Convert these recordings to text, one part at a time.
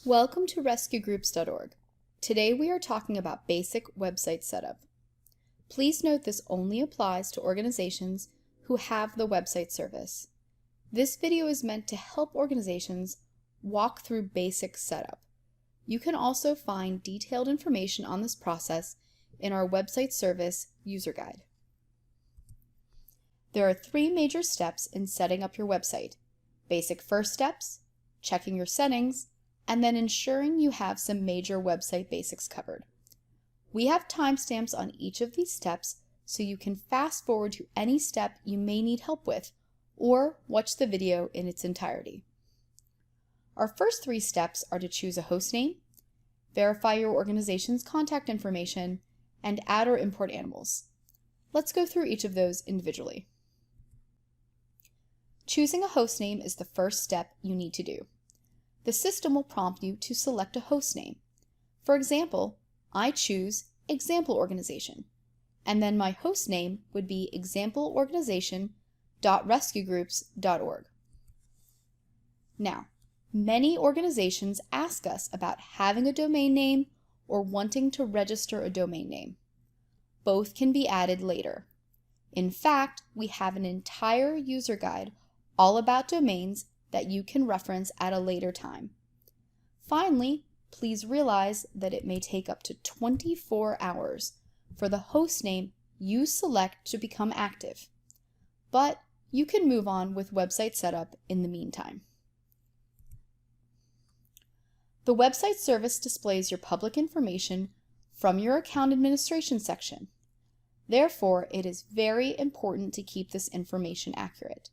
Welcome to RescueGroups.org. Today we are talking about basic website setup. Please note this only applies to organizations who have the website service. This video is meant to help organizations walk through basic setup. You can also find detailed information on this process in our website service user guide. There are 3 major steps in setting up your website: basic first steps, checking your settings, and then ensuring you have some major website basics covered. We have timestamps on each of these steps so you can fast forward to any step you may need help with, or watch the video in its entirety. Our first 3 steps are to choose a host name, verify your organization's contact information, and add or import animals. Let's go through each of those individually. Choosing a host name is the first step you need to do. The system will prompt you to select a host name. For example, I choose Example Organization, and then my host name would be exampleorganization.rescuegroups.org. Now, many organizations ask us about having a domain name or wanting to register a domain name. Both can be added later. In fact, we have an entire user guide all about domains that you can reference at a later time. Finally, please realize that it may take up to 24 hours for the host name you select to become active, but you can move on with website setup in the meantime. The website service displays your public information from your account administration section. Therefore, it is very important to keep this information accurate.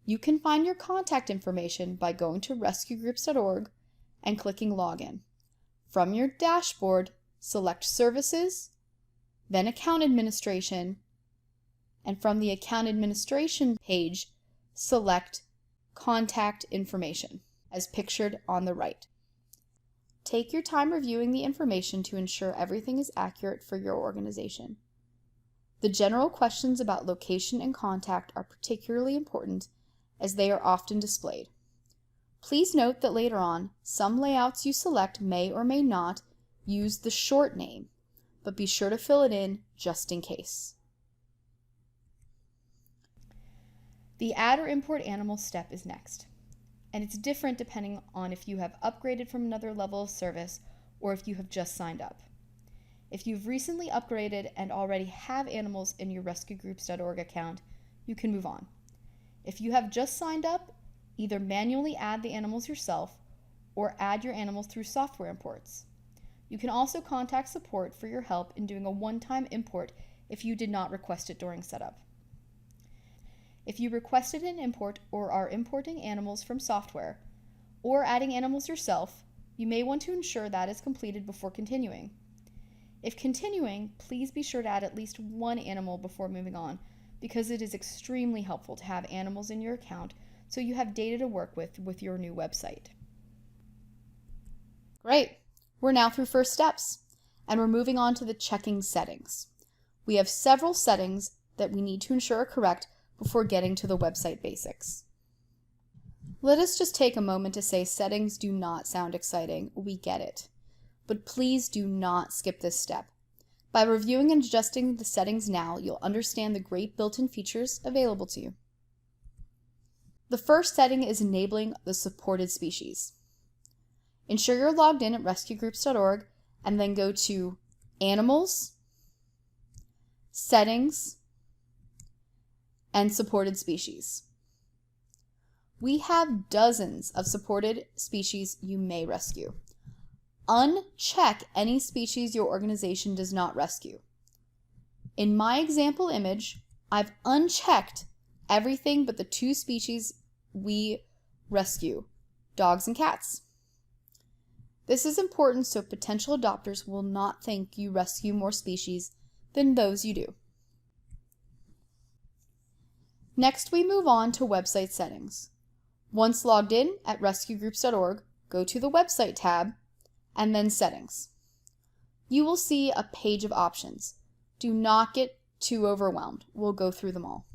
You can find your contact information by going to RescueGroups.org and clicking Login. From your dashboard, select Services, then Account Administration, and from the Account Administration page, select Contact Information, as pictured on the right. Take your time reviewing the information to ensure everything is accurate for your organization. The general questions about location and contact are particularly important as they are often displayed. Please note that later on, some layouts you select may or may not use the short name, but be sure to fill it in just in case. The add or import animal step is next, and it's different depending on if you have upgraded from another level of service or if you have just signed up. If you've recently upgraded and already have animals in your RescueGroups.org account, you can move on. If you have just signed up, either manually add the animals yourself or add your animals through software imports. You can also contact support for your help in doing a one-time import if you did not request it during setup. If you requested an import or are importing animals from software or adding animals yourself, you may want to ensure that is completed before continuing. If continuing, please be sure to add at least 1 animal before moving on, because it is extremely helpful to have animals in your account so you have data to work with your new website. Great! We're now through first steps, and we're moving on to the checking settings. We have several settings that we need to ensure are correct before getting to the website basics. Let us just take a moment to say settings do not sound exciting. We get it. But please do not skip this step. By reviewing and adjusting the settings now, you'll understand the great built-in features available to you. The first setting is enabling the supported species. Ensure you're logged in at RescueGroups.org and then go to Animals, Settings, and Supported Species. We have dozens of supported species you may rescue. Uncheck any species your organization does not rescue. In my example image, I've unchecked everything but the 2 species we rescue, dogs and cats. This is important so potential adopters will not think you rescue more species than those you do. Next, we move on to website settings. Once logged in at RescueGroups.org, go to the Website tab and then Settings. You will see a page of options. Do not get too overwhelmed. We'll go through them all.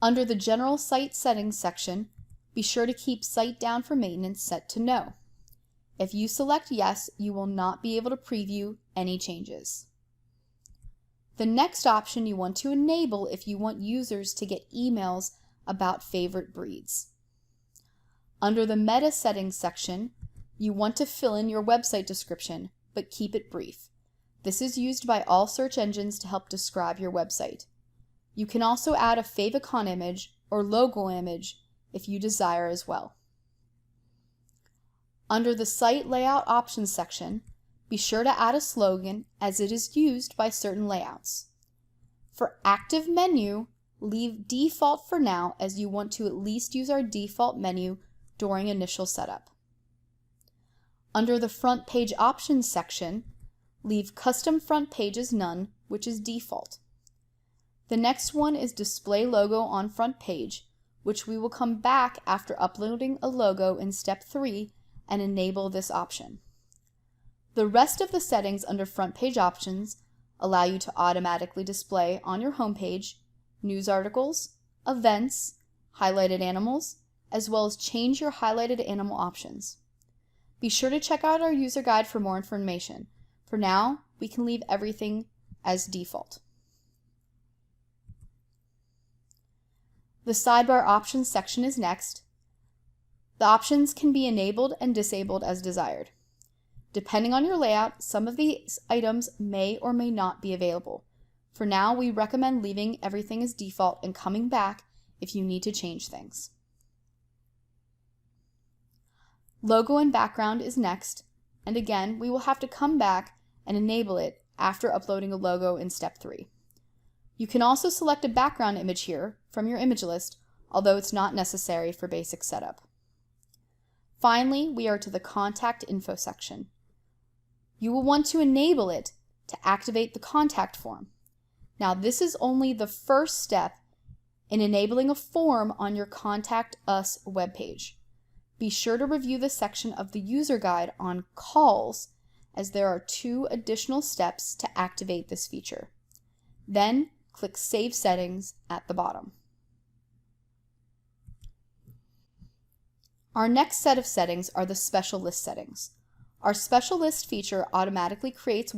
Under the General Site Settings section, Be sure to keep Site Down for Maintenance set to No. If you select Yes, you will not be able to preview any changes. The next option you want to enable if you want users to get emails about favorite breeds. Under the Meta Settings section, you want to fill in your website description, but keep it brief. This is used by all search engines to help describe your website. You can also add a favicon image or logo image if you desire as well. Under the Site Layout Options section, be sure to add a slogan as it is used by certain layouts. For Active Menu, leave Default for now as you want to at least use our default menu during initial setup. Under the Front Page Options section, leave Custom Front Page as None, which is default. The next one is Display Logo on Front Page, which we will come back after uploading a logo in Step 3 and enable this option. The rest of the settings under Front Page Options allow you to automatically display on your homepage news articles, events, highlighted animals, as well as change your highlighted animal options. Be sure to check out our user guide for more information. For now, we can leave everything as default. The Sidebar Options section is next. The options can be enabled and disabled as desired. Depending on your layout, some of these items may or may not be available. For now, we recommend leaving everything as default and coming back if you need to change things. Logo and background is next, and again, we will have to come back and enable it after uploading a logo in Step 3. You can also select a background image here from your image list, although it's not necessary for basic setup. Finally, we are to the Contact Info section. You will want to enable it to activate the contact form. Now, this is only the first step in enabling a form on your Contact Us webpage. Be sure to review the section of the user guide on calls, as there are 2 additional steps to activate this feature. Then, click Save Settings at the bottom. Our next set of settings are the Special List settings. Our Special List feature automatically creates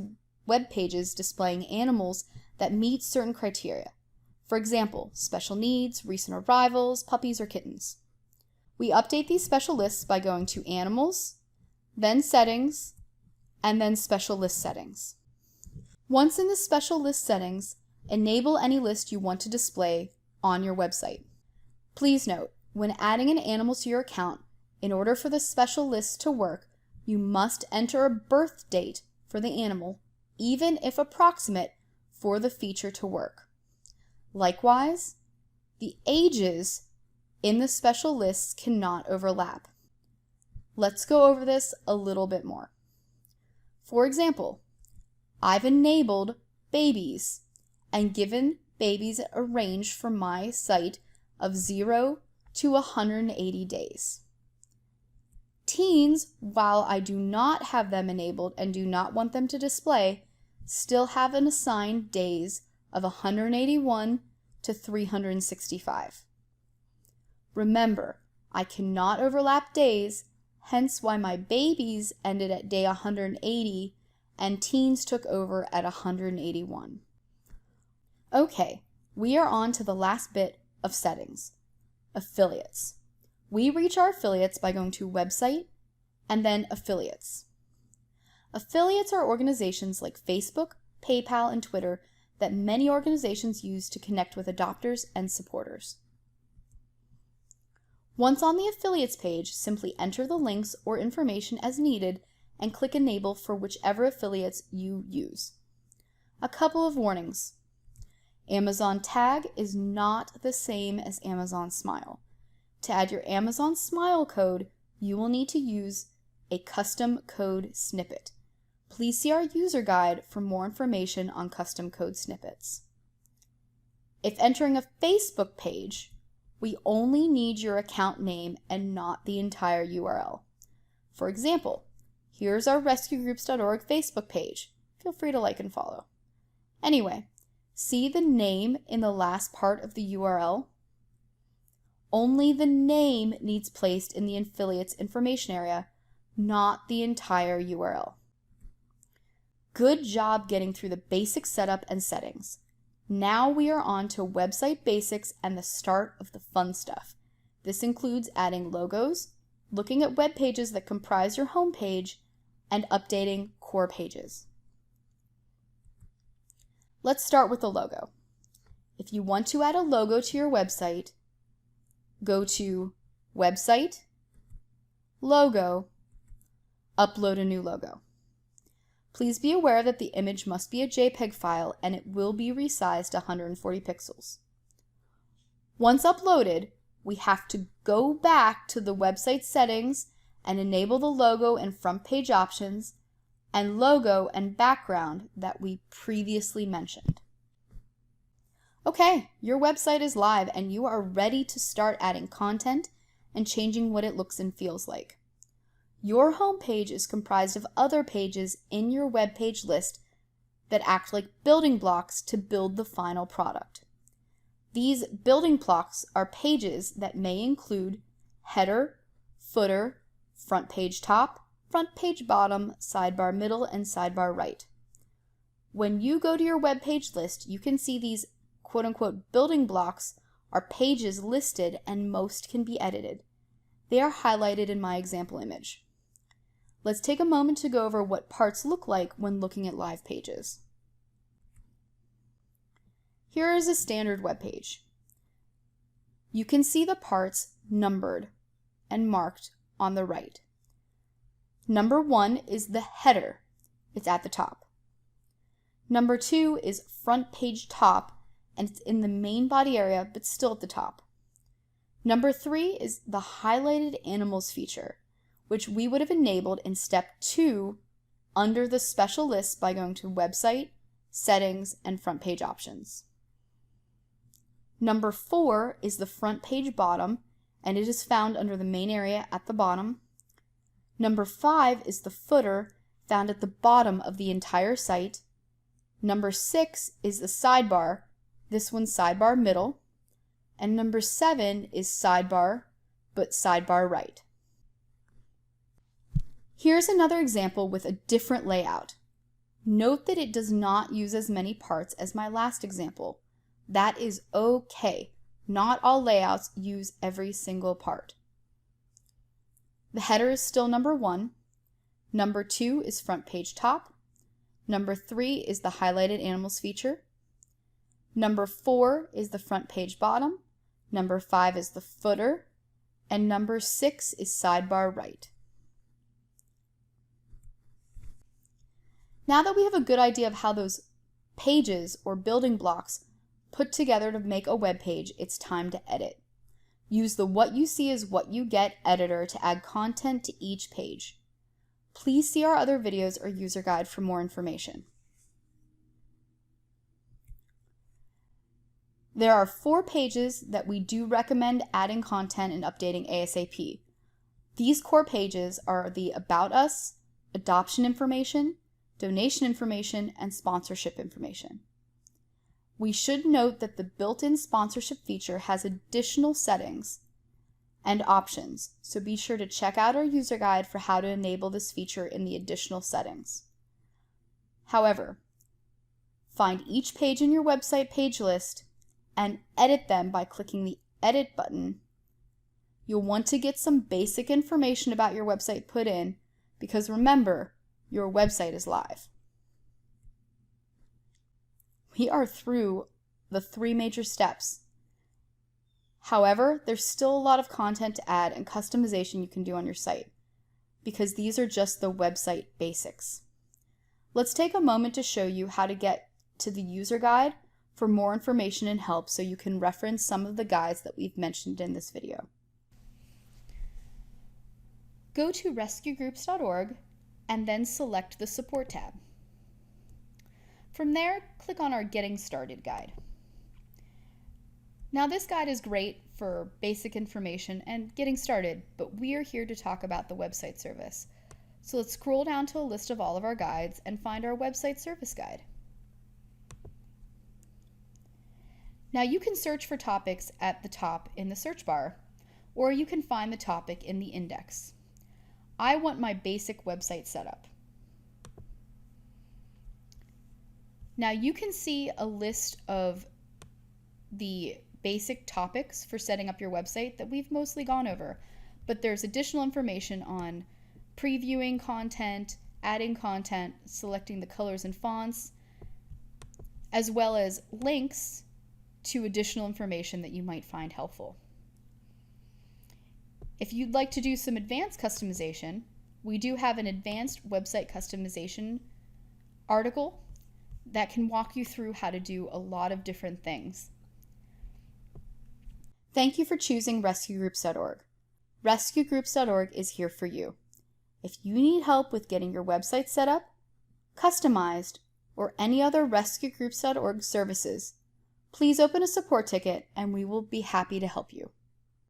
web pages displaying animals that meet certain criteria. For example, special needs, recent arrivals, puppies, or kittens. We update these special lists by going to Animals, then Settings, and then Special List Settings. Once in the Special List settings, enable any list you want to display on your website. Please note, when adding an animal to your account, in order for the special list to work, you must enter a birth date for the animal, even if approximate, for the feature to work. Likewise, the ages in the special lists cannot overlap. Let's go over this a little bit more. For example, I've enabled babies and given babies a range for my site of 0 to 180 days. Teens, while I do not have them enabled and do not want them to display, still have an assigned days of 181 to 365. Remember, I cannot overlap days, hence why my babies ended at day 180 and teens took over at 181. Okay, we are on to the last bit of settings, affiliates. We reach our affiliates by going to Website and then Affiliates. Affiliates are organizations like Facebook, PayPal, and Twitter that many organizations use to connect with adopters and supporters. Once on the affiliates page, simply enter the links or information as needed and click Enable for whichever affiliates you use. A couple of warnings. Amazon Tag is not the same as Amazon Smile. To add your Amazon Smile code, you will need to use a custom code snippet. Please see our user guide for more information on custom code snippets. If entering a Facebook page, we only need your account name and not the entire URL. For example, here's our RescueGroups.org Facebook page. Feel free to like and follow. Anyway, see the name in the last part of the URL? Only the name needs placed in the affiliate's information area, not the entire URL. Good job getting through the basic setup and settings. Now we are on to website basics and the start of the fun stuff. This includes adding logos, looking at web pages that comprise your home page, and updating core pages. Let's start with the logo. If you want to add a logo to your website, go to Website, Logo, Upload a new logo. Please be aware that the image must be a JPEG file and it will be resized to 140 pixels. Once uploaded, we have to go back to the website settings and enable the logo and front page options and logo and background that we previously mentioned. Okay, your website is live and you are ready to start adding content and changing what it looks and feels like. Your home page is comprised of other pages in your web page list that act like building blocks to build the final product. These building blocks are pages that may include header, footer, front page top, front page bottom, sidebar middle, and sidebar right. When you go to your web page list, you can see these quote-unquote building blocks are pages listed and most can be edited. They are highlighted in my example image. Let's take a moment to go over what parts look like when looking at live pages. Here is a standard web page. You can see the parts numbered and marked on the right. Number 1 is the header. It's at the top. Number 2 is front page top, and it's in the main body area but still at the top. Number 3 is the highlighted animals feature, which we would have enabled in step 2 under the special list by going to Website, Settings, and Front Page Options. Number 4 is the front page bottom, and it is found under the main area at the bottom. Number 5 is the footer, found at the bottom of the entire site. Number 6 is the sidebar, this one's sidebar middle. And number 7 is sidebar, but sidebar right. Here's another example with a different layout. Note that it does not use as many parts as my last example. That is okay. Not all layouts use every single part. The header is still number 1. Number 2 is front page top. Number 3 is the highlighted animals feature. Number 4 is the front page bottom. Number 5 is the footer. And number 6 is sidebar right. Now that we have a good idea of how those pages or building blocks put together to make a web page, it's time to edit. Use the What You See Is What You Get editor to add content to each page. Please see our other videos or user guide for more information. There are 4 pages that we do recommend adding content and updating ASAP. These core pages are the About Us, Adoption Information, Donation Information, and Sponsorship Information. We should note that the built-in sponsorship feature has additional settings and options, so be sure to check out our user guide for how to enable this feature in the additional settings. However, find each page in your website page list and edit them by clicking the Edit button. You'll want to get some basic information about your website put in, because remember, your website is live. We are through the 3 major steps. However, there's still a lot of content to add and customization you can do on your site, because these are just the website basics. Let's take a moment to show you how to get to the user guide for more information and help so you can reference some of the guides that we've mentioned in this video. Go to RescueGroups.org and then select the Support tab. From there, click on our Getting Started guide. Now this guide is great for basic information and getting started, but we are here to talk about the website service. So let's scroll down to a list of all of our guides and find our website service guide. Now you can search for topics at the top in the search bar, or you can find the topic in the index. I want my basic website setup. Now you can see a list of the basic topics for setting up your website that we've mostly gone over, but there's additional information on previewing content, adding content, selecting the colors and fonts, as well as links to additional information that you might find helpful. If you'd like to do some advanced customization, we do have an advanced website customization article that can walk you through how to do a lot of different things. Thank you for choosing RescueGroups.org. RescueGroups.org is here for you. If you need help with getting your website set up, customized, or any other RescueGroups.org services, please open a support ticket and we will be happy to help you.